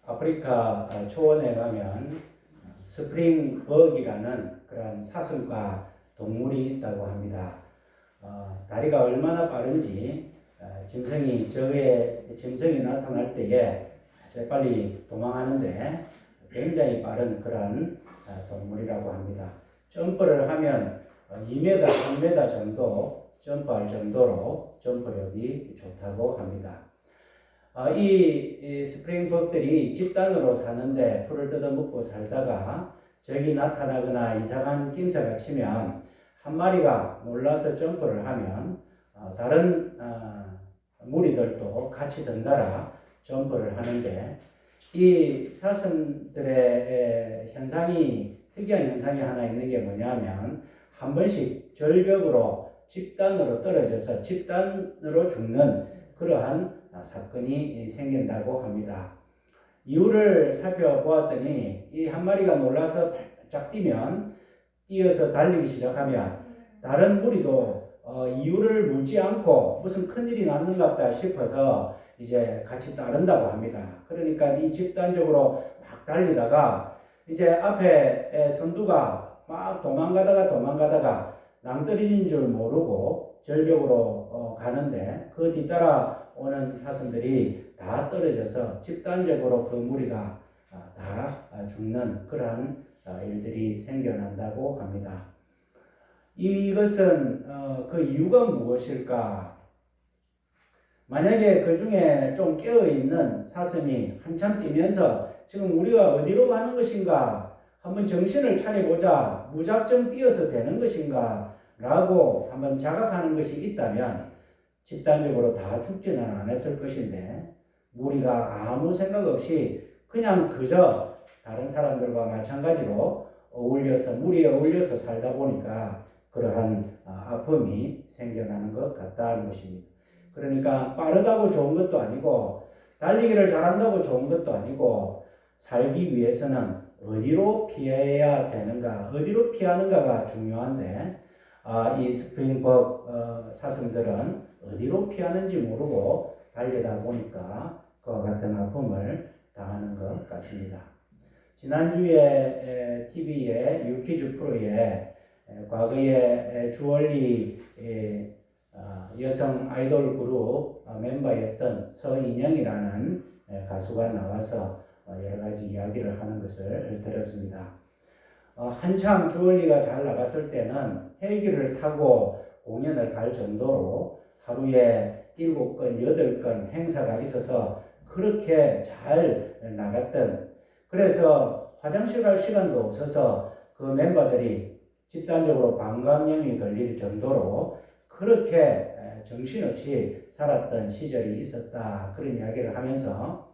아프리카 초원에 가면 스프링벅이라는 그런 사슴과 동물이 있다고 합니다. 다리가 얼마나 빠른지 짐승이 나타날 때에 재빨리 도망하는데 굉장히 빠른 그런 동물이라고 합니다. 점프를 하면 2m, 3m 정도 점프할 정도로 점프력이 좋다고 합니다. 이 스프링벅들이 집단으로 사는데 풀을 뜯어먹고 살다가 적이 나타나거나 이상한 낌새가 치면 한 마리가 놀라서 점프를 하면 다른 무리들도 같이 덩달아 점프를 하는데, 이 사슴들의 특이한 현상이 하나 있는 게 뭐냐면 한 번씩 절벽으로 집단으로 떨어져서 집단으로 죽는 그러한 사건이 생긴다고 합니다. 이유를 살펴보았더니 이 한 마리가 놀라서 발짝 뛰어서 달리기 시작하면 다른 무리도 이유를 묻지 않고 무슨 큰일이 났는가 싶어서 이제 같이 따른다고 합니다. 그러니까 이 집단적으로 막 달리다가 이제 앞에 선두가 막 도망가다가 낭떠러지인 줄 모르고 절벽으로 가는데 그 뒤따라 오는 사슴들이 다 떨어져서 집단적으로 그 무리가 다 죽는 그러한 일들이 생겨난다고 합니다. 이것은 그 이유가 무엇일까? 만약에 그 중에 좀 깨어있는 사슴이 한참 뛰면서 지금 우리가 어디로 가는 것인가? 한번 정신을 차려보자. 무작정 뛰어서 되는 것인가? 라고 한번 자각하는 것이 있다면 집단적으로 다 죽지는 않았을 것인데, 무리가 아무 생각 없이 그냥 그저 다른 사람들과 마찬가지로 무리에 어울려서 살다 보니까 그러한 아픔이 생겨나는 것 같다는 것입니다. 그러니까 빠르다고 좋은 것도 아니고 달리기를 잘한다고 좋은 것도 아니고, 살기 위해서는 어디로 피해야 되는가, 어디로 피하는가가 중요한데, 이 스프링벅 사슴들은 어디로 피하는지 모르고 달리다 보니까 그와 같은 아픔을 당하는 것 같습니다. 지난주에 TV의 유퀴즈 프로에 과거에 주얼리 여성 아이돌 그룹 멤버였던 서인영이라는 가수가 나와서 여러 가지 이야기를 하는 것을 들었습니다. 한참 주얼리가 잘 나갔을 때는 헬기를 타고 공연을 갈 정도로 하루에 7건, 8건 행사가 있어서 그렇게 잘 나갔던, 그래서 화장실 갈 시간도 없어서 그 멤버들이 집단적으로 방광염이 걸릴 정도로 그렇게 정신없이 살았던 시절이 있었다, 그런 이야기를 하면서,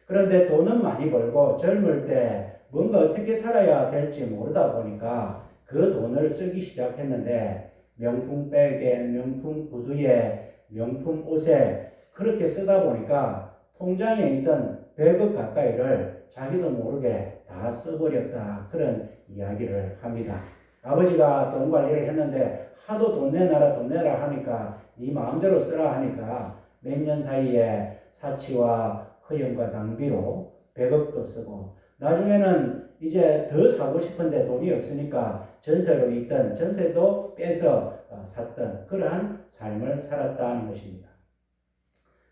그런데 돈은 많이 벌고 젊을 때 뭔가 어떻게 살아야 될지 모르다 보니까 그 돈을 쓰기 시작했는데, 명품 백에, 명품 구두에, 명품 옷에 그렇게 쓰다 보니까 통장에 있던 100억 가까이를 자기도 모르게 다 써버렸다, 그런 이야기를 합니다. 아버지가 돈 관리를 했는데 하도 돈 내라 하니까 네 마음대로 쓰라 하니까 몇 년 사이에 사치와 허영과 낭비로 100억도 쓰고, 나중에는 이제 더 사고 싶은데 돈이 없으니까 전세로 있던 전세도 빼서 샀던 그러한 삶을 살았다는 것입니다.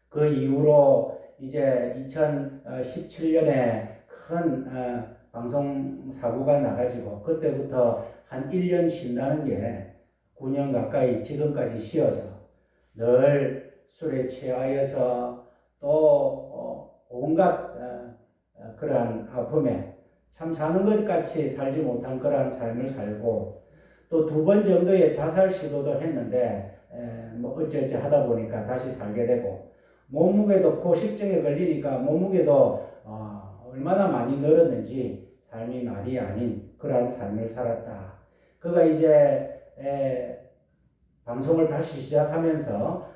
그 이후로 이제 2017년에 큰 방송 사고가 나가지고 그때부터 한 1년 쉰다는 게 9년 가까이 지금까지 쉬어서 늘 술에 취하여서 또 온갖 그러한 아픔에 참 사는 것 같이 살지 못한 그러한 삶을 살고, 또 2번 정도의 자살 시도도 했는데 뭐 어쩌저쩌 하다 보니까 다시 살게 되고, 몸무게도 포식증에 걸리니까 몸무게도 얼마나 많이 늘었는지 삶이 말이 아닌 그러한 삶을 살았다. 그가 이제 방송을 다시 시작하면서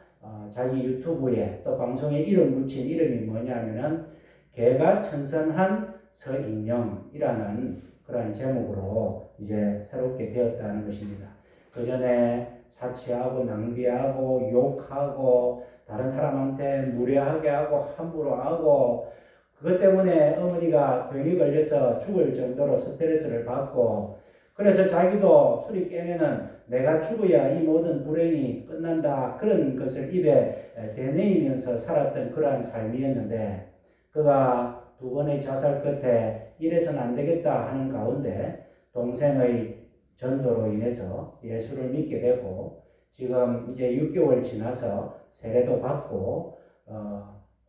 자기 유튜브에 또 방송에 이름 붙인 이름이 뭐냐면은 개가 천선한 서인영이라는 그러한 제목으로 이제 새롭게 되었다는 것입니다. 그 전에 사치하고 낭비하고 욕하고 다른 사람한테 무례하게 하고 함부로 하고 그것 때문에 어머니가 병이 걸려서 죽을 정도로 스트레스를 받고 그래서 자기도 술이 깨면은 내가 죽어야 이 모든 불행이 끝난다 그런 것을 입에 되뇌이면서 살았던 그러한 삶이었는데 그가 두 번의 자살 끝에 이래서는 안 되겠다 하는 가운데 동생의 전도로 인해서 예수를 믿게 되고 지금 이제 6개월 지나서 세례도 받고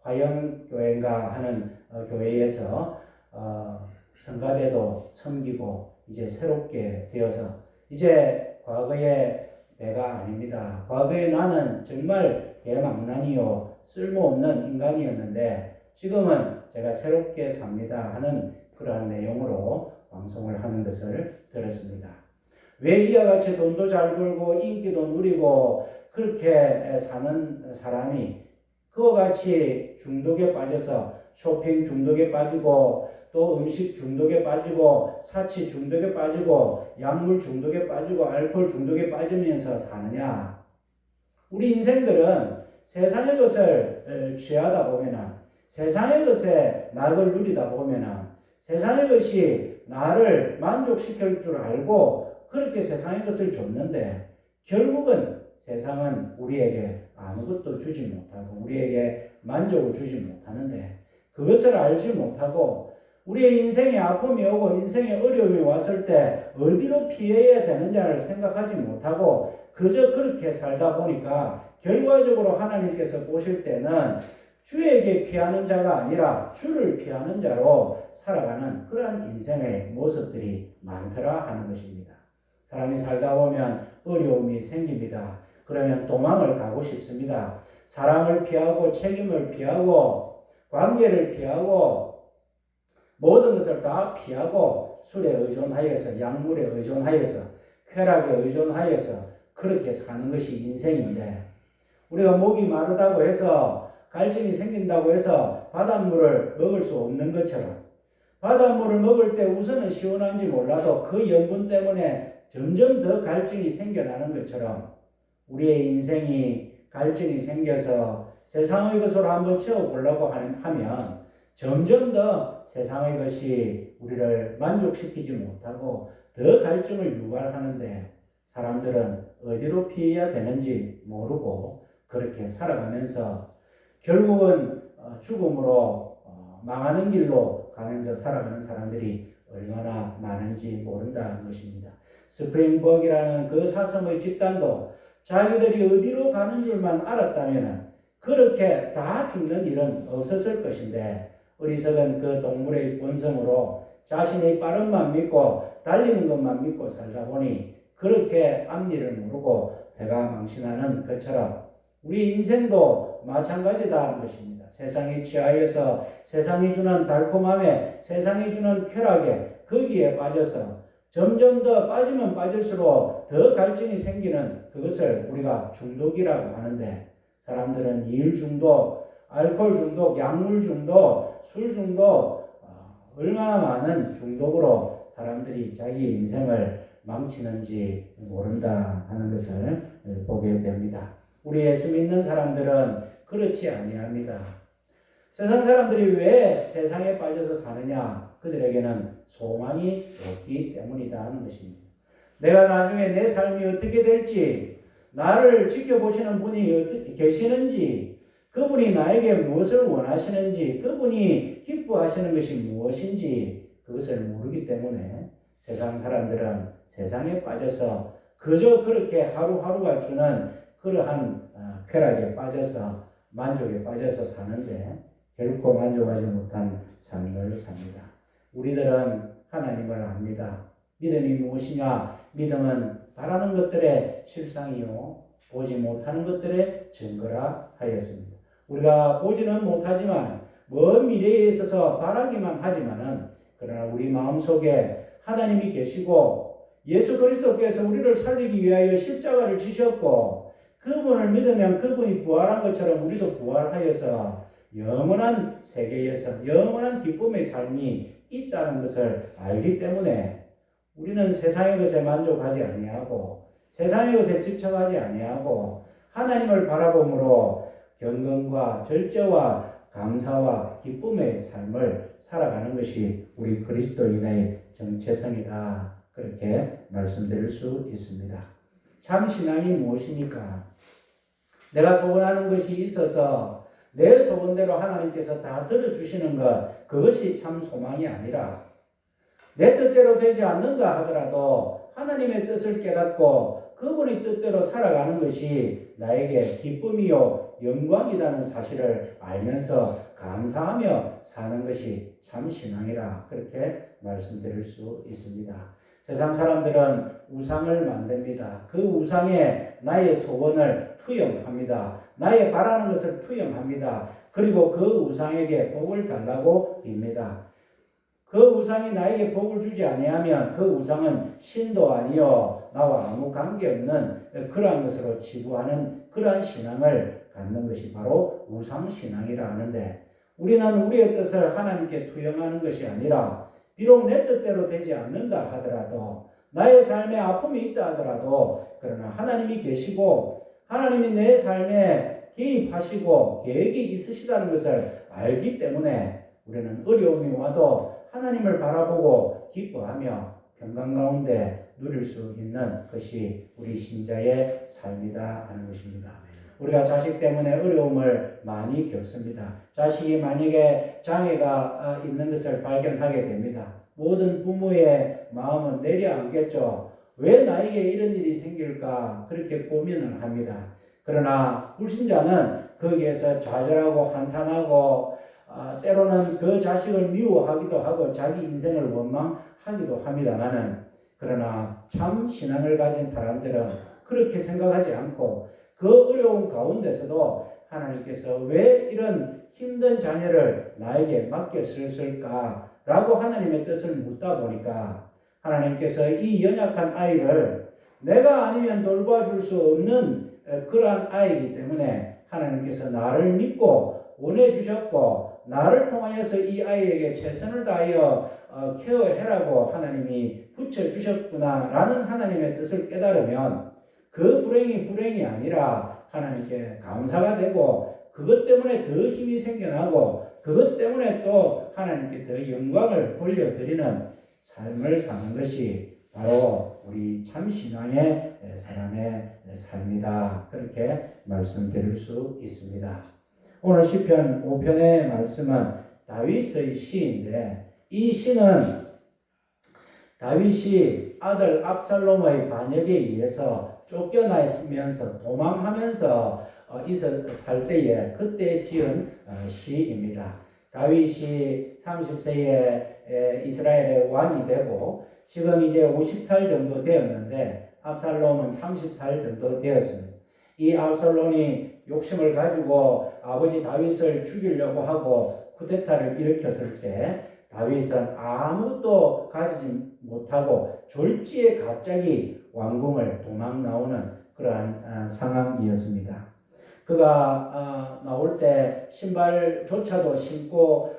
화영교회인가 하는 교회에서 성가대도 섬기고 이제 새롭게 되어서 이제 과거의 내가 아닙니다. 과거에 나는 정말 개망난이요 쓸모없는 인간이었는데 지금은 제가 새롭게 삽니다 하는 그러한 내용으로 방송을 하는 것을 들었습니다. 왜 이와 같이 돈도 잘 벌고 인기도 누리고 그렇게 사는 사람이 그와 같이 중독에 빠져서 쇼핑 중독에 빠지고 또 음식 중독에 빠지고 사치 중독에 빠지고 약물 중독에 빠지고 알코올 중독에 빠지면서 사느냐? 우리 인생들은 세상의 것을 취하다 보면은 세상의 것에 낙을 누리다 보면은 세상의 것이 나를 만족시킬 줄 알고 그렇게 세상의 것을 줬는데 결국은 세상은 우리에게 아무것도 주지 못하고 우리에게 만족을 주지 못하는데 그것을 알지 못하고 우리의 인생에 아픔이 오고 인생에 어려움이 왔을 때 어디로 피해야 되느냐를 생각하지 못하고 그저 그렇게 살다 보니까 결과적으로 하나님께서 보실 때는 주에게 피하는 자가 아니라 주를 피하는 자로 살아가는 그러한 인생의 모습들이 많더라 하는 것입니다. 사람이 살다 보면 어려움이 생깁니다. 그러면 도망을 가고 싶습니다. 사랑을 피하고 책임을 피하고 관계를 피하고 모든 것을 다 피하고 술에 의존하여서 약물에 의존하여서 쾌락에 의존하여서 그렇게 사는 것이 인생인데 우리가 목이 마르다고 해서 갈증이 생긴다고 해서 바닷물을 먹을 수 없는 것처럼 바닷물을 먹을 때 우선은 시원한지 몰라도 그 염분 때문에 점점 더 갈증이 생겨나는 것처럼 우리의 인생이 갈증이 생겨서 세상의 것으로 한번 채워보려고 하면 점점 더 세상의 것이 우리를 만족시키지 못하고 더 갈증을 유발하는데 사람들은 어디로 피해야 되는지 모르고 그렇게 살아가면서 결국은 죽음으로 망하는 길로 가면서 살아가는 사람들이 얼마나 많은지 모른다는 것입니다. 스프링버그라는 그 사슴의 집단도 자기들이 어디로 가는 줄만 알았다면 그렇게 다 죽는 일은 없었을 것인데 어리석은 그 동물의 본성으로 자신의 빠름만 믿고 달리는 것만 믿고 살다 보니 그렇게 앞일을 모르고 배가 망신하는 것처럼 우리 인생도 마찬가지다는 것입니다. 세상에 취하여서 세상이 주는 달콤함에 세상이 주는 쾌락에 거기에 빠져서 점점 더 빠지면 빠질수록 더 갈증이 생기는 그것을 우리가 중독이라고 하는데 사람들은 일 중독, 알코올 중독, 약물 중독, 술 중독 얼마나 많은 중독으로 사람들이 자기 인생을 망치는지 모른다 하는 것을 보게 됩니다. 우리 예수 믿는 사람들은 그렇지 아니합니다. 세상 사람들이 왜 세상에 빠져서 사느냐? 그들에게는 소망이 없기 때문이다 하는 것입니다. 내가 나중에 내 삶이 어떻게 될지, 나를 지켜보시는 분이 계시는지, 그분이 나에게 무엇을 원하시는지, 그분이 기뻐하시는 것이 무엇인지 그것을 모르기 때문에 세상 사람들은 세상에 빠져서 그저 그렇게 하루하루가 주는 그러한 쾌락에 빠져서 만족에 빠져서 사는데 결코 만족하지 못한 삶을 삽니다. 우리들은 하나님을 압니다. 믿음이 무엇이냐? 믿음은 바라는 것들의 실상이요 보지 못하는 것들의 증거라 하였습니다. 우리가 보지는 못하지만 먼 미래에 있어서 바라기만 하지만은 그러나 우리 마음속에 하나님이 계시고 예수 그리스도께서 우리를 살리기 위하여 십자가를 지셨고 그분을 믿으면 그분이 부활한 것처럼 우리도 부활하여서 영원한 세계에서 영원한 기쁨의 삶이 있다는 것을 알기 때문에 우리는 세상의 것에 만족하지 아니하고 세상의 것에 집착하지 아니하고 하나님을 바라봄으로 경건과 절제와 감사와 기쁨의 삶을 살아가는 것이 우리 그리스도인의 정체성이다. 그렇게 말씀드릴 수 있습니다. 참 신앙이 무엇입니까? 내가 소원하는 것이 있어서 내 소원대로 하나님께서 다 들어주시는 것, 그것이 참 소망이 아니라 내 뜻대로 되지 않는다 하더라도 하나님의 뜻을 깨닫고 그분의 뜻대로 살아가는 것이 나에게 기쁨이요 영광이라는 사실을 알면서 감사하며 사는 것이 참 신앙이라 그렇게 말씀드릴 수 있습니다. 세상 사람들은 우상을 만듭니다. 그 우상에 나의 소원을 투영합니다. 나의 바라는 것을 투영합니다. 그리고 그 우상에게 복을 달라고 빕니다. 그 우상이 나에게 복을 주지 아니하면 그 우상은 신도 아니요 나와 아무 관계없는 그러한 것으로 치부하는 그러한 신앙을 갖는 것이 바로 우상신앙이라 하는데, 우리는 우리의 뜻을 하나님께 투영하는 것이 아니라 비록 내 뜻대로 되지 않는다 하더라도, 나의 삶에 아픔이 있다 하더라도, 그러나 하나님이 계시고 하나님이 내 삶에 개입하시고 계획이 있으시다는 것을 알기 때문에 우리는 어려움이 와도 하나님을 바라보고 기뻐하며 평강 가운데 누릴 수 있는 것이 우리 신자의 삶이다 하는 것입니다. 우리가 자식 때문에 어려움을 많이 겪습니다. 자식이 만약에 장애가 있는 것을 발견하게 됩니다. 모든 부모의 마음은 내려앉겠죠. 왜 나에게 이런 일이 생길까 그렇게 고민을 합니다. 그러나 불신자는 거기에서 좌절하고 한탄하고 때로는 그 자식을 미워하기도 하고 자기 인생을 원망하기도 합니다만은, 그러나 참 신앙을 가진 사람들은 그렇게 생각하지 않고 그 어려운 가운데서도 하나님께서 왜 이런 힘든 자녀를 나에게 맡겼을까 라고 하나님의 뜻을 묻다 보니까 하나님께서 이 연약한 아이를 내가 아니면 돌봐줄 수 없는 그러한 아이이기 때문에 하나님께서 나를 믿고 보내주셨고 나를 통하여서 이 아이에게 최선을 다하여 케어해라고 하나님이 붙여주셨구나 라는 하나님의 뜻을 깨달으면 그 불행이 아니라 하나님께 감사가 되고 그것 때문에 더 힘이 생겨나고 그것 때문에 또 하나님께 더 영광을 돌려드리는 삶을 사는 것이 바로 우리 참신앙의 사람의 삶이다. 그렇게 말씀드릴 수 있습니다. 오늘 시편 5편의 말씀은 다윗의 시인데, 이 시는 다윗이 아들 압살롬의 반역에 의해서 쫓겨나면서 도망하면서 살 때에 그때 지은 시입니다. 다윗이 30세에 이스라엘의 왕이 되고 지금 이제 50살 정도 되었는데 압살롬은 30살 정도 되었습니다. 이 압살롬이 욕심을 가지고 아버지 다윗을 죽이려고 하고 쿠데타를 일으켰을 때 다윗은 아무것도 가지지 못하고 졸지에 갑자기 왕궁을 도망 나오는 그러한 상황이었습니다. 그가 나올 때 신발조차도 신고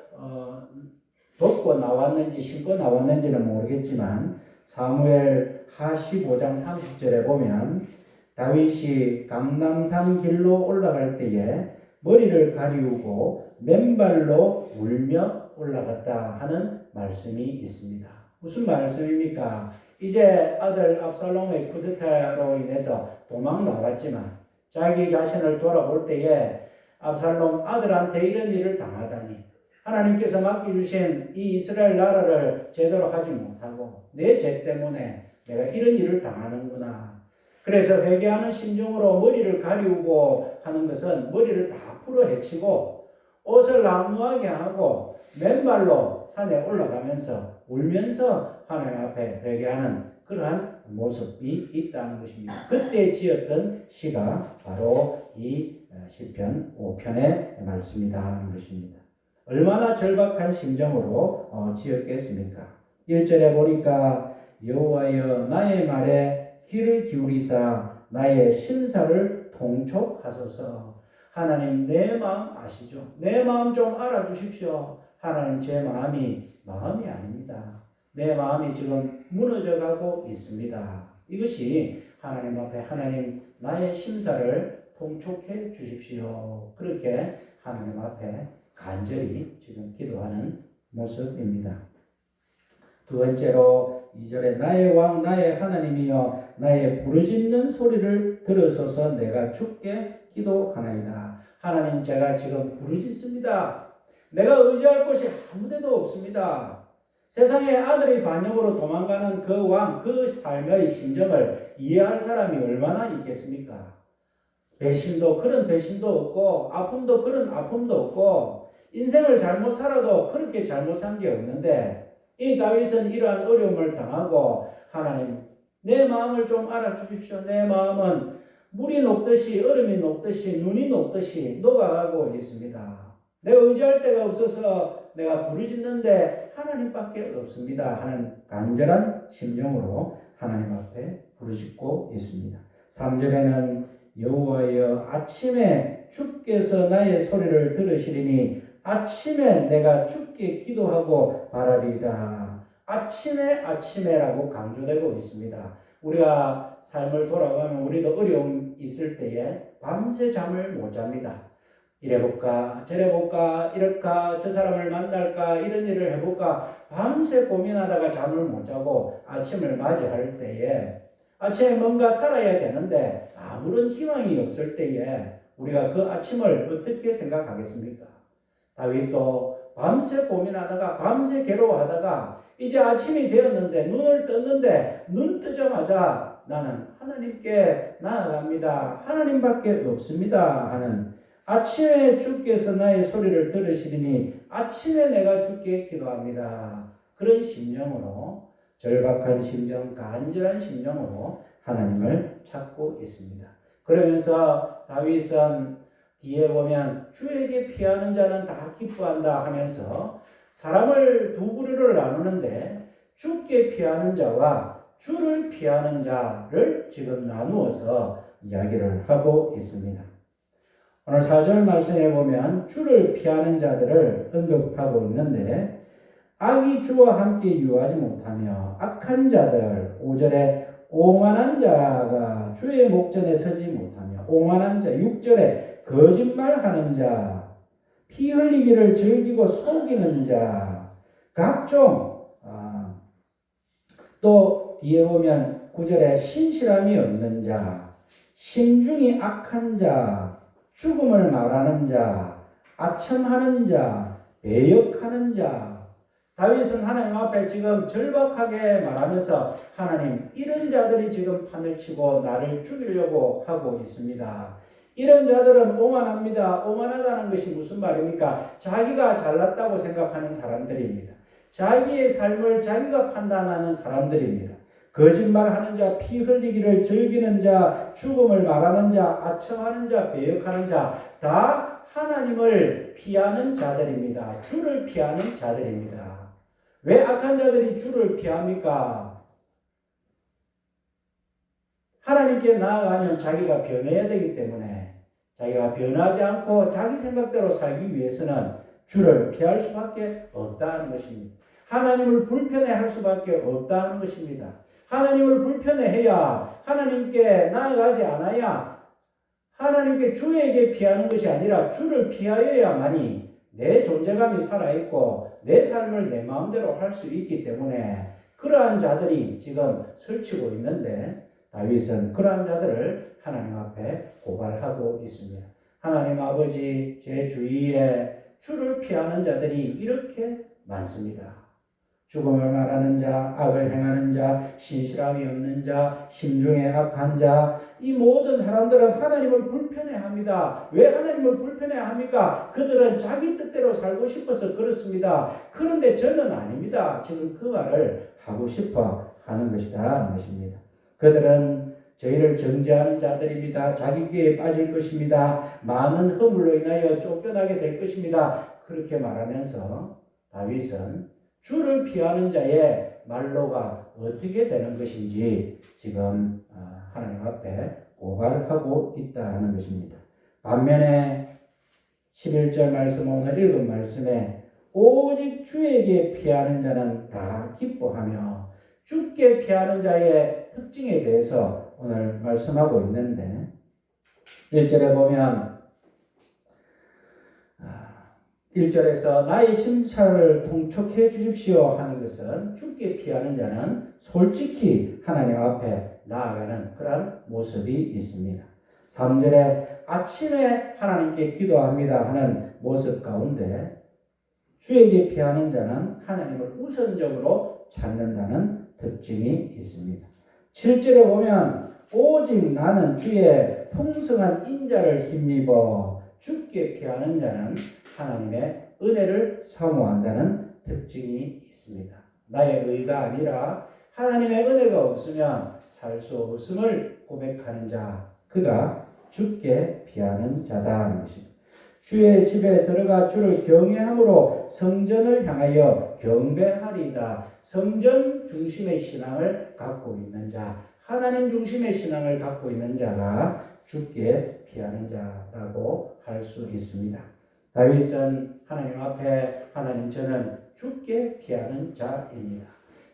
벗고 나왔는지 신고 나왔는지는 모르겠지만 사무엘 하 15장 30절에 보면 다윗이 감람산 길로 올라갈 때에 머리를 가리우고 맨발로 울며 올라갔다 하는 말씀이 있습니다. 무슨 말씀입니까? 이제 아들 압살롬의 쿠데타로 인해서 도망 나왔지만 자기 자신을 돌아볼 때에 압살롬 아들한테 이런 일을 당하다니, 하나님께서 맡겨주신 이 이스라엘 나라를 제대로 하지 못하고 내 죄 때문에 내가 이런 일을 당하는구나. 그래서 회개하는 심정으로 머리를 가리우고 하는 것은 머리를 다 풀어헤치고 옷을 낭무하게 하고 맨발로 산에 올라가면서 울면서 하나님 앞에 회개하는 그러한 모습이 있다는 것입니다. 그때 지었던 시가 바로 이 시편 5편의 말씀이다 하는 것입니다. 얼마나 절박한 심정으로 지었겠습니까? 1절에 보니까 여호와여 나의 말에 귀를 기울이사 나의 신사를 통촉하소서. 하나님 내 마음 아시죠? 내 마음 좀 알아주십시오. 하나님 제 마음이 아닙니다. 내 마음이 지금 무너져가고 있습니다. 이것이 하나님 앞에 하나님 나의 심사를 통촉해 주십시오. 그렇게 하나님 앞에 간절히 지금 기도하는 모습입니다. 두 번째로 2절에 나의 왕 나의 하나님이여 나의 부르짖는 소리를 들으소서 내가 주께 기도하나이다. 하나님 제가 지금 부르짖습니다. 내가 의지할 곳이 아무데도 없습니다. 세상에 아들의 반역으로 도망가는 그 왕, 그 삶의 심정을 이해할 사람이 얼마나 있겠습니까? 배신도 그런 배신도 없고 아픔도 그런 아픔도 없고 인생을 잘못 살아도 그렇게 잘못 산 게 없는데 이 다윗은 이러한 어려움을 당하고 하나님 내 마음을 좀 알아주십시오. 내 마음은 물이 녹듯이 얼음이 녹듯이 눈이 녹듯이 녹아가고 있습니다. 내가 의지할 데가 없어서 내가 부르짖는데 하나님밖에 없습니다 하는 간절한 심정으로 하나님 앞에 부르짖고 있습니다. 3절에는 여호와여 아침에 주께서 나의 소리를 들으시리니 아침에 내가 주께 기도하고 바라리이다. 아침에라고 강조되고 있습니다. 우리가 삶을 돌아가면 우리도 어려움 있을 때에 밤새 잠을 못 잡니다. 이래볼까 저래볼까 이럴까 저 사람을 만날까 이런 일을 해볼까 밤새 고민하다가 잠을 못 자고 아침을 맞이할 때에 아침에 뭔가 살아야 되는데 아무런 희망이 없을 때에 우리가 그 아침을 어떻게 생각하겠습니까? 다윗도 밤새 고민하다가 밤새 괴로워하다가 이제 아침이 되었는데 눈을 떴는데 눈 뜨자마자 나는 하나님께 나아갑니다. 하나님밖에 없습니다 하는 아침에 주께서 나의 소리를 들으시리니 아침에 내가 주께 기도합니다. 그런 심정으로 절박한 심정, 간절한 심정으로 하나님을 찾고 있습니다. 그러면서 다윗은 뒤에 보면 주에게 피하는 자는 다 기뻐한다 하면서 사람을 두 부류를 나누는데 주께 피하는 자와 주를 피하는 자를 지금 나누어서 이야기를 하고 있습니다. 오늘 4절 말씀에 보면 주를 피하는 자들을 언급하고 있는데 악이 주와 함께 유하지 못하며 악한 자들 5절에 오만한 자가 주의 목전에 서지 못하며 오만한 자 6절에 거짓말하는 자 피 흘리기를 즐기고 속이는 자 각종 또 뒤에 보면 9절에 신실함이 없는 자 심중이 악한 자 죽음을 말하는 자 아첨하는 자 배역하는 자 다윗은 하나님 앞에 지금 절박하게 말하면서 하나님 이런 자들이 지금 판을 치고 나를 죽이려고 하고 있습니다. 이런 자들은 오만합니다. 오만하다는 것이 무슨 말입니까? 자기가 잘났다고 생각하는 사람들입니다. 자기의 삶을 자기가 판단하는 사람들입니다. 거짓말하는 자, 피 흘리기를 즐기는 자, 죽음을 말하는 자, 아첨하는 자, 배역하는 자, 다 하나님을 피하는 자들입니다. 주를 피하는 자들입니다. 왜 악한 자들이 주를 피합니까? 하나님께 나아가면 자기가 변해야 되기 때문에 자기가 변하지 않고 자기 생각대로 살기 위해서는 주를 피할 수밖에 없다는 것입니다. 하나님을 불편해할 수밖에 없다는 것입니다. 하나님을 불편해해야 하나님께 나아가지 않아야 하나님께 주에게 피하는 것이 아니라 주를 피하여야만이 내 존재감이 살아있고 내 삶을 내 마음대로 할 수 있기 때문에 그러한 자들이 지금 설치고 있는데 다윗은 그러한 자들을 하나님 앞에 고발하고 있습니다. 하나님 아버지 제 주위에 주를 피하는 자들이 이렇게 많습니다. 죽음을 말하는 자, 악을 행하는 자, 신실함이 없는 자, 심중에 악한 자, 이 모든 사람들은 하나님을 불편해합니다. 왜 하나님을 불편해합니까? 그들은 자기 뜻대로 살고 싶어서 그렇습니다. 그런데 저는 아닙니다. 지금 그 말을 하고 싶어 하는 것이다. 것입니다. 그들은 저희를 정죄하는 자들입니다. 자기 꾀에 빠질 것입니다. 많은 허물로 인하여 쫓겨나게 될 것입니다. 그렇게 말하면서 다윗은 주를 피하는 자의 말로가 어떻게 되는 것인지 지금 하나님 앞에 고발하고 있다는 것입니다. 반면에 11절 말씀 오늘 읽은 말씀에 오직 주에게 피하는 자는 다 기뻐하며 주께 피하는 자의 특징에 대해서 오늘 말씀하고 있는데 1절에 보면 1절에서 나의 심사를 통촉해 주십시오 하는 것은 주께 피하는 자는 솔직히 하나님 앞에 나아가는 그런 모습이 있습니다. 3절에 아침에 하나님께 기도합니다 하는 모습 가운데 주에게 피하는 자는 하나님을 우선적으로 찾는다는 특징이 있습니다. 7절에 보면 오직 나는 주의 풍성한 인자를 힘입어 주께 피하는 자는 하나님의 은혜를 사모한다는 특징이 있습니다. 나의 의가 아니라 하나님의 은혜가 없으면 살 수 없음을 고백하는 자, 그가 주께 피하는 자다는 것입니다. 주의 집에 들어가 주를 경외함으로 성전을 향하여 경배하리이다. 성전 중심의 신앙을 갖고 있는 자, 하나님 중심의 신앙을 갖고 있는 자가 주께 피하는 자라고 할 수 있습니다. 다윗은 하나님 앞에 하나님 저는 주께 피하는 자입니다.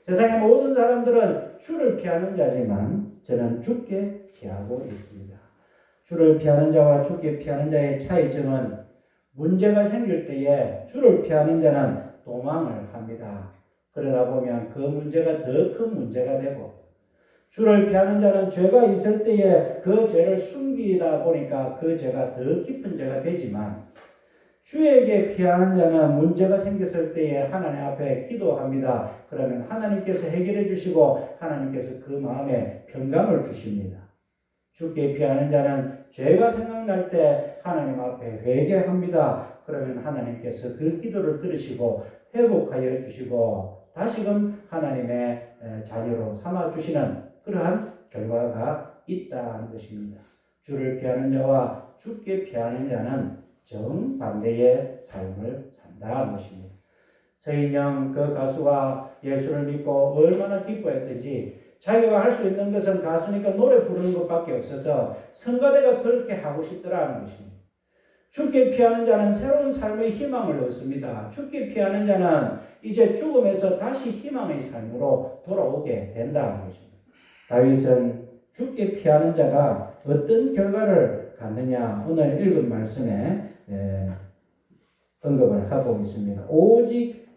세상의 모든 사람들은 주를 피하는 자지만 저는 주께 피하고 있습니다. 주를 피하는 자와 주께 피하는 자의 차이점은 문제가 생길 때에 주를 피하는 자는 도망을 합니다. 그러다 보면 그 문제가 더 큰 문제가 되고 주를 피하는 자는 죄가 있을 때에 그 죄를 숨기다 보니까 그 죄가 더 깊은 죄가 되지만 주에게 피하는 자는 문제가 생겼을 때에 하나님 앞에 기도합니다. 그러면 하나님께서 해결해 주시고 하나님께서 그 마음에 평강을 주십니다. 주께 피하는 자는 죄가 생각날 때 하나님 앞에 회개합니다. 그러면 하나님께서 그 기도를 들으시고 회복하여 주시고 다시금 하나님의 자녀로 삼아주시는 그러한 결과가 있다는 것입니다. 주를 피하는 자와 주께 피하는 자는 정반대의 삶을 산다는 것입니다. 서인영 그 가수가 예수를 믿고 얼마나 기뻐했던지 자기가 할 수 있는 것은 가수니까 노래 부르는 것밖에 없어서 성가대가 그렇게 하고 싶더라는 것입니다. 주께 피하는 자는 새로운 삶의 희망을 얻습니다. 주께 피하는 자는 이제 죽음에서 다시 희망의 삶으로 돌아오게 된다는 것입니다. 다윗은 주께 피하는 자가 어떤 결과를 갖느냐 오늘 읽은 말씀에 언급을 하고 있습니다. 오직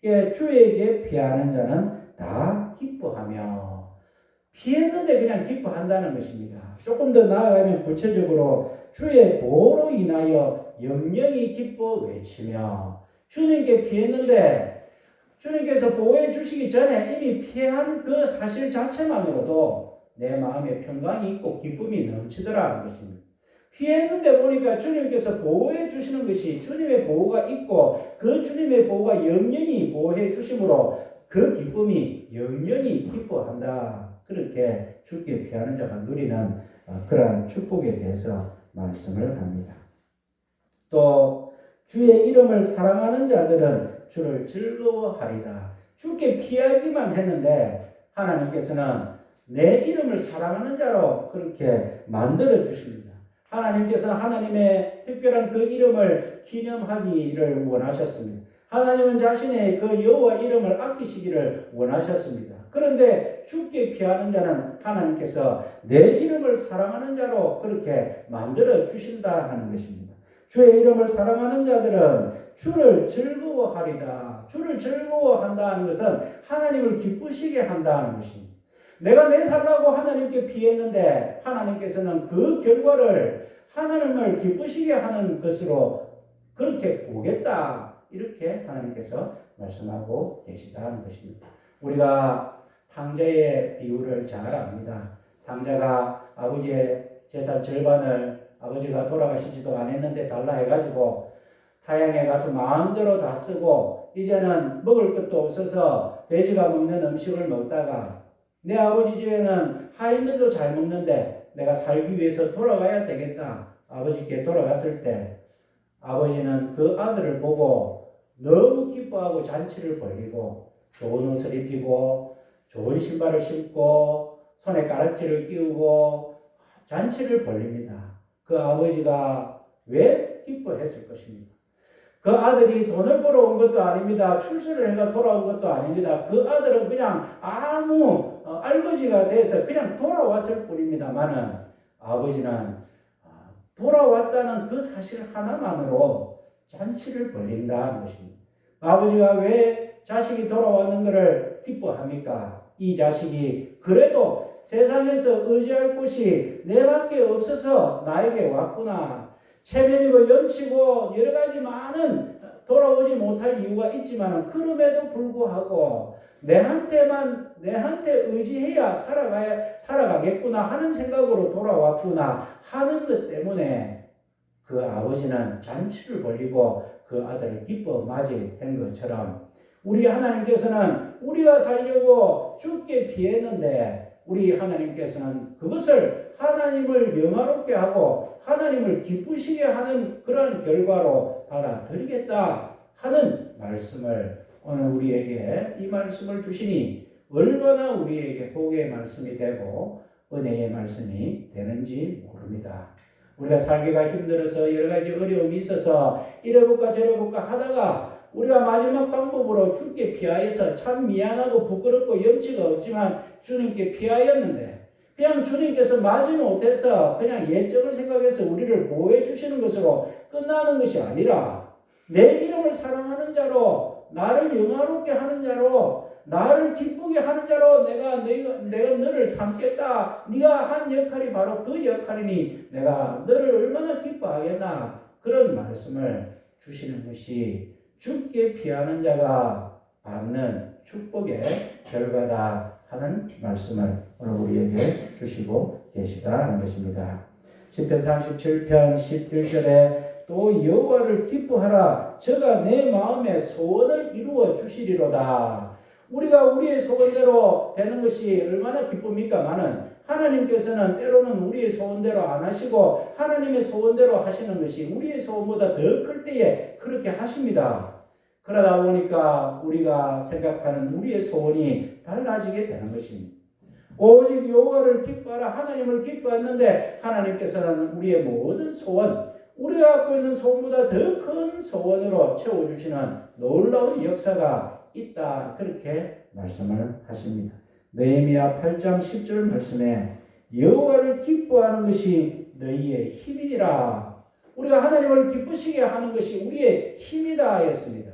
주에게 피하는 자는 다 기뻐하며 피했는데 그냥 기뻐한다는 것입니다. 조금 더 나아가면 구체적으로 주의 보호로 인하여 영영이 기뻐 외치며 주님께 피했는데 주님께서 보호해 주시기 전에 이미 피한 그 사실 자체만으로도 내 마음에 평강이 있고 기쁨이 넘치더라는 것입니다. 피했는데 보니까 주님께서 보호해 주시는 것이 주님의 보호가 있고 그 주님의 보호가 영영이 보호해 주심으로 그 기쁨이 영영이 기뻐한다. 그렇게 주께 피하는 자가 누리는 그러한 축복에 대해서 말씀을 합니다. 또 주의 이름을 사랑하는 자들은 주를 즐거워하리다. 주께 피하기만 했는데 하나님께서는 내 이름을 사랑하는 자로 그렇게 만들어 주십니다. 하나님께서 하나님의 특별한 그 이름을 기념하기를 원하셨습니다. 하나님은 자신의 그 여호와 이름을 아끼시기를 원하셨습니다. 그런데 주께 피하는 자는 하나님께서 내 이름을 사랑하는 자로 그렇게 만들어 주신다 하는 것입니다. 주의 이름을 사랑하는 자들은 주를 즐거워하리다. 주를 즐거워한다는 것은 하나님을 기쁘시게 한다는 것입니다. 내가 내 살라고 하나님께 피했는데 하나님께서는 그 결과를 하나님을 기쁘시게 하는 것으로 그렇게 보겠다. 이렇게 하나님께서 말씀하고 계시다는 것입니다. 우리가 탕자의 비유를 잘 압니다. 탕자가 아버지의 재산 절반을 아버지가 돌아가시지도 않았는데 달라 해가지고 타향에 가서 마음대로 다 쓰고 이제는 먹을 것도 없어서 돼지가 먹는 음식을 먹다가 내 아버지 집에는 하인들도 잘 먹는데 내가 살기 위해서 돌아가야 되겠다. 아버지께 돌아갔을 때 아버지는 그 아들을 보고 너무 기뻐하고 잔치를 벌이고 좋은 옷을 입히고 좋은 신발을 신고 손에 가락지를 끼우고 잔치를 벌립니다. 그 아버지가 왜 기뻐했을 것입니까? 그 아들이 돈을 벌어온 것도 아닙니다. 출세를 해가 돌아온 것도 아닙니다. 그 아들은 그냥 아무 알거지가 돼서 그냥 돌아왔을 뿐입니다만은 아버지는 돌아왔다는 그 사실 하나만으로 잔치를 벌린다는 것입니다. 아버지가 왜 자식이 돌아왔는 것을 기뻐합니까? 이 자식이 그래도 세상에서 의지할 곳이 내밖에 없어서 나에게 왔구나. 체면이고 연치고 여러 가지 많은 돌아오지 못할 이유가 있지만 그럼에도 불구하고 내한테 의지해야 살아가겠구나 하는 생각으로 돌아왔구나 하는 것 때문에 그 아버지는 잔치를 벌이고 그 아들을 기뻐 맞이한 것처럼 우리 하나님께서는 우리가 살려고 죽게 피했는데 우리 하나님께서는 그것을 하나님을 영화롭게 하고 하나님을 기쁘시게 하는 그런 결과로 받아들이겠다 하는 말씀을 오늘 우리에게 이 말씀을 주시니 얼마나 우리에게 복의 말씀이 되고 은혜의 말씀이 되는지 모릅니다. 우리가 살기가 힘들어서 여러 가지 어려움이 있어서 이래볼까 저래볼까 하다가 우리가 마지막 방법으로 주께 피하여서 참 미안하고 부끄럽고 염치가 없지만 주님께 피하였는데 그냥 주님께서 마지 못해서 그냥 예정을 생각해서 우리를 보호해 주시는 것으로 끝나는 것이 아니라 내 이름을 사랑하는 자로 나를 영화롭게 하는 자로 나를 기쁘게 하는 자로 내가 너를 삼겠다. 네가 한 역할이 바로 그 역할이니 내가 너를 얼마나 기뻐하겠나. 그런 말씀을 주시는 것이 죽게 피하는 자가 받는 축복의 결과다 하는 말씀을 오늘 우리에게 주시고 계시다는 것입니다. 시편 37편 11절에 또 여호와를 기뻐하라. 저가 내 마음의 소원을 이루어 주시리로다. 우리가 우리의 소원대로 되는 것이 얼마나 기쁩니까마는 하나님께서는 때로는 우리의 소원대로 안 하시고 하나님의 소원대로 하시는 것이 우리의 소원보다 더 클 때에 그렇게 하십니다. 그러다 보니까 우리가 생각하는 우리의 소원이 달라지게 되는 것입니다. 오직 여호와를 기뻐하라. 하나님을 기뻐했는데 하나님께서는 우리의 모든 소원, 우리가 갖고 있는 소원보다 더 큰 소원으로 채워주시는 놀라운 역사가 있다. 그렇게 말씀을 하십니다. 느헤미야 8장 10절 말씀에 여호와를 기뻐하는 것이 너희의 힘이니라. 우리가 하나님을 기쁘시게 하는 것이 우리의 힘이다 했습니다.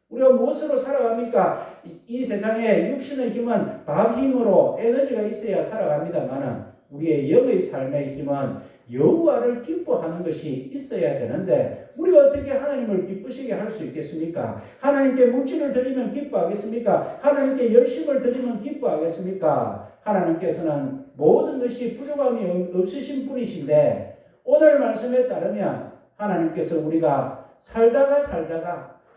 우리가 무엇으로 살아갑니까? 이 세상에 육신의 힘은 밥 힘으로 에너지가 있어야 살아갑니다만 우리의 영의 삶의 힘은 여호와를 기뻐하는 것이 있어야 되는데 우리가 어떻게 하나님을 기쁘시게 할 수 있겠습니까? 하나님께 물질을 드리면 기뻐하겠습니까? 하나님께 열심을 드리면 기뻐하겠습니까? 하나님께서는 모든 것이 부족함이 없으신 분이신데 오늘 말씀에 따르면 하나님께서 우리가 살다가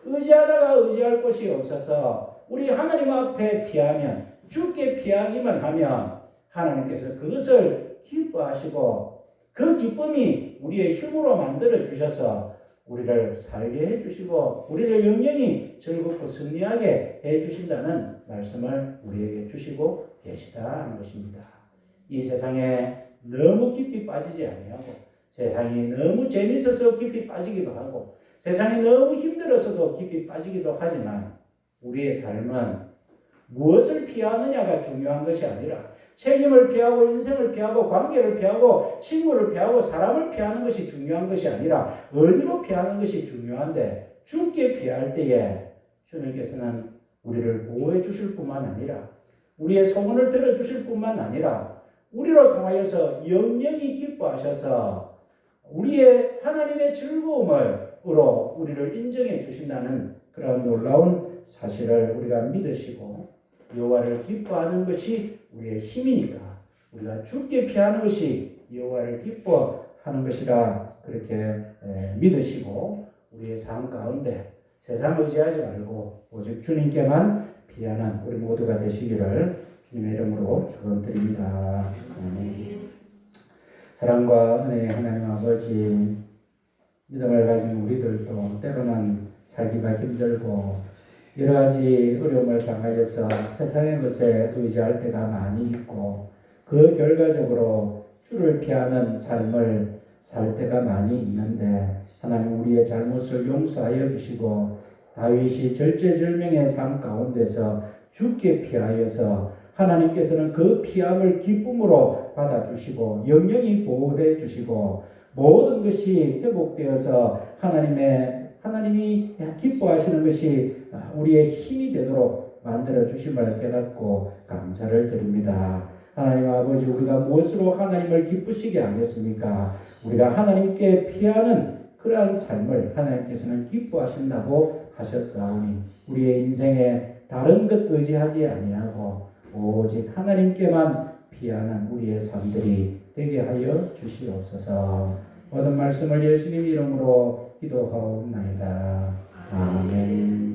의지하다가 의지할 곳이 없어서 우리 하나님 앞에 피하면 죽게 피하기만 하면 하나님께서 그것을 기뻐하시고 그 기쁨이 우리의 힘으로 만들어 주셔서 우리를 살게 해주시고 우리를 영영이 즐겁고 승리하게 해주신다는 말씀을 우리에게 주시고 계시다는 것입니다. 이 세상에 너무 깊이 빠지지 아니하고 세상이 너무 재밌어서 깊이 빠지기도 하고 세상이 너무 힘들어서도 깊이 빠지기도 하지만 우리의 삶은 무엇을 피하느냐가 중요한 것이 아니라 책임을 피하고 인생을 피하고 관계를 피하고 친구를 피하고 사람을 피하는 것이 중요한 것이 아니라 어디로 피하는 것이 중요한데 죽게 피할 때에 주님께서는 우리를 보호해 주실 뿐만 아니라 우리의 소원을 들어주실 뿐만 아니라 우리로 통하여서 영영이 기뻐하셔서 우리의 하나님의 즐거움으로 우리를 인정해 주신다는 그런 놀라운 사실을 우리가 믿으시고 여호와를 기뻐하는 것이 우리의 힘이니까 우리가 죽게 피하는 것이 여호와를 기뻐하는 것이라 그렇게 믿으시고 우리의 삶 가운데 세상 의지하지 말고 오직 주님께만 피하는 우리 모두가 되시기를 주님의 이름으로 축원드립니다. 사랑과 은혜의 하나님 아버지, 믿음을 가진 우리들도 때로는 살기가 힘들고 여러 가지 어려움을 당하여서 세상의 것에 의지할 때가 많이 있고 그 결과적으로 주를 피하는 삶을 살 때가 많이 있는데 하나님 우리의 잘못을 용서하여 주시고 다윗이 절제절명의 삶 가운데서 주께 피하여서 하나님께서는 그 피함을 기쁨으로 받아주시고 영영이 보호해 주시고 모든 것이 회복되어서 하나님의 하나님이 기뻐하시는 것이 우리의 힘이 되도록 만들어 주심을 깨닫고 감사를 드립니다. 하나님 아버지, 우리가 무엇으로 하나님을 기쁘시게 하겠습니까? 우리가 하나님께 피하는 그러한 삶을 하나님께서는 기뻐하신다고 하셨사오니 우리의 인생에 다른 것 의지하지 아니하고 오직 하나님께만 피하는 우리의 삶들이 되게 하여 주시옵소서. 모든 말씀을 예수님 이름으로 기도하옵나이다. 아멘.